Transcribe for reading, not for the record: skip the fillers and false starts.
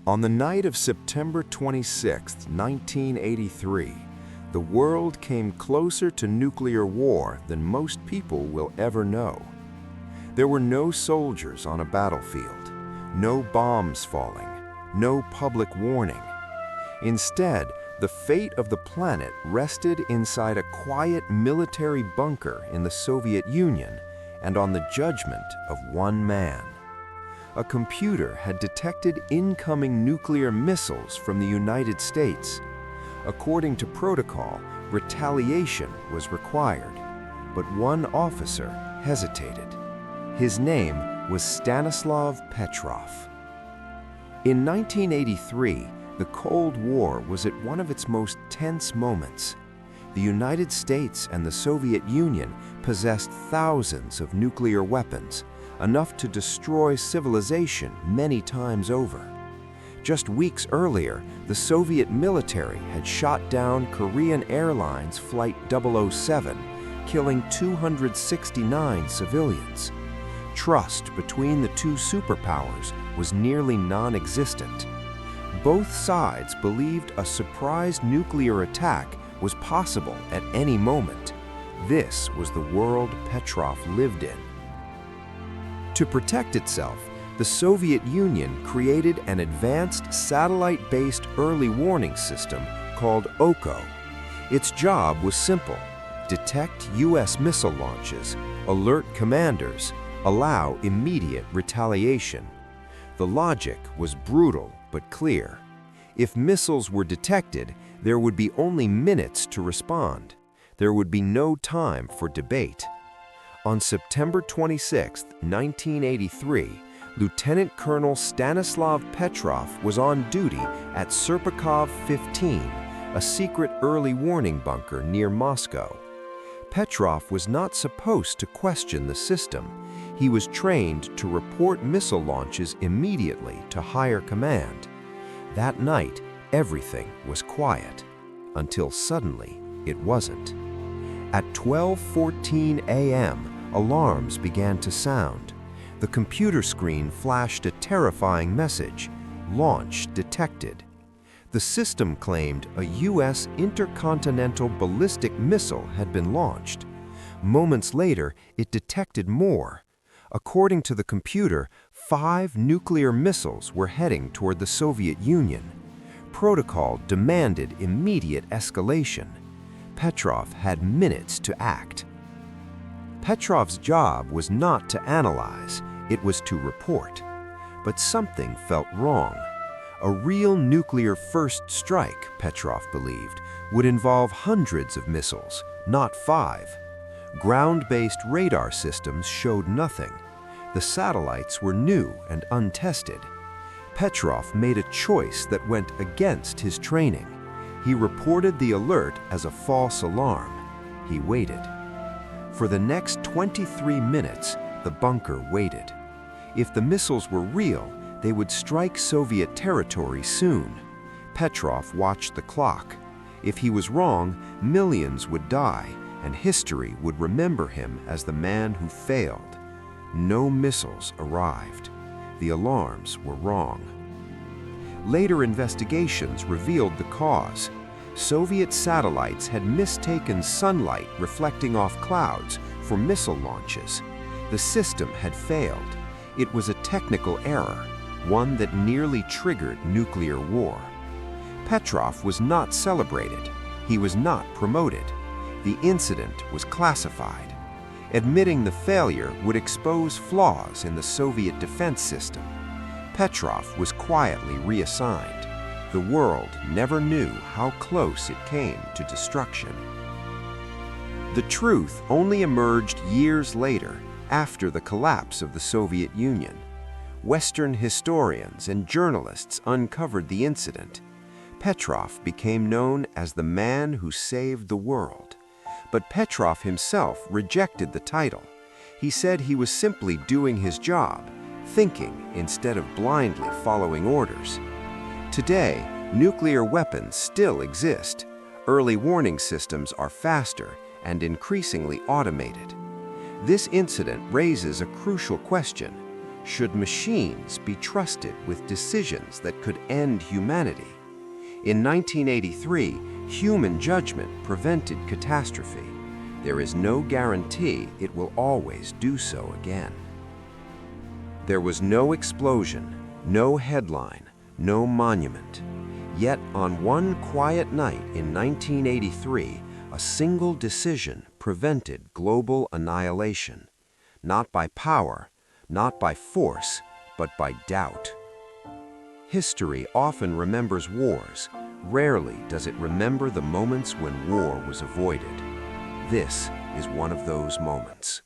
On the night of September 26, 1983, the world came closer to nuclear war than most people will ever know. There were no soldiers on a battlefield, no bombs falling, no public warning. Instead, the fate of the planet rested inside a quiet military bunker in the Soviet Union and on the judgment of one man. A computer had detected incoming nuclear missiles from the United States. According to protocol, retaliation was required, but one officer hesitated. His name was Stanislav Petrov. In 1983, the Cold War was at one of its most tense moments. The United States and the Soviet Union possessed thousands of nuclear weapons, enough to destroy civilization many times over. Just weeks earlier, the Soviet military had shot down Korean Airlines Flight 007, killing 269 civilians. Trust between the two superpowers was nearly non-existent. Both sides believed a surprise nuclear attack was possible at any moment. This was the world Petrov lived in. To protect itself, the Soviet Union created an advanced satellite-based early warning system called OKO. Its job was simple: detect U.S. missile launches, alert commanders, allow immediate retaliation. The logic was brutal but clear. If missiles were detected, there would be only minutes to respond. There would be no time for debate. On September 26, 1983, Lieutenant Colonel Stanislav Petrov was on duty at Serpukhov 15, a secret early warning bunker near Moscow. Petrov was not supposed to question the system. He was trained to report missile launches immediately to higher command. That night, everything was quiet, until suddenly it wasn't. At 12:14 a.m., alarms began to sound. The computer screen flashed a terrifying message: launch detected. The system claimed a U.S. intercontinental ballistic missile had been launched. Moments later, it detected more. According to the computer, 5 nuclear missiles were heading toward the Soviet Union. Protocol demanded immediate escalation. Petrov had minutes to act. Petrov's job was not to analyze, it was to report. But something felt wrong. A real nuclear first strike, Petrov believed, would involve hundreds of missiles, not 5. Ground-based radar systems showed nothing. The satellites were new and untested. Petrov made a choice that went against his training. He reported the alert as a false alarm. He waited. For the next 23 minutes, the bunker waited. If the missiles were real, they would strike Soviet territory soon. Petrov watched the clock. If he was wrong, millions would die, and history would remember him as the man who failed. No missiles arrived. The alarms were wrong. Later investigations revealed the cause. Soviet satellites had mistaken sunlight reflecting off clouds for missile launches. The system had failed. It was a technical error, one that nearly triggered nuclear war. Petrov was not celebrated. He was not promoted. The incident was classified. Admitting the failure would expose flaws in the Soviet defense system. Petrov was quietly reassigned. The world never knew how close it came to destruction. The truth only emerged years later, after the collapse of the Soviet Union. Western historians and journalists uncovered the incident. Petrov became known as the man who saved the world. But Petrov himself rejected the title. He said he was simply doing his job, thinking instead of blindly following orders. Today, nuclear weapons still exist. Early warning systems are faster and increasingly automated. This incident raises a crucial question. Should machines be trusted with decisions that could end humanity? In 1983, human judgment prevented catastrophe. There is no guarantee it will always do so again. There was no explosion, no headline, no monument. Yet on one quiet night in 1983, a single decision prevented global annihilation. Not by power, not by force, but by doubt. History often remembers wars. Rarely does it remember the moments when war was avoided. This is one of those moments.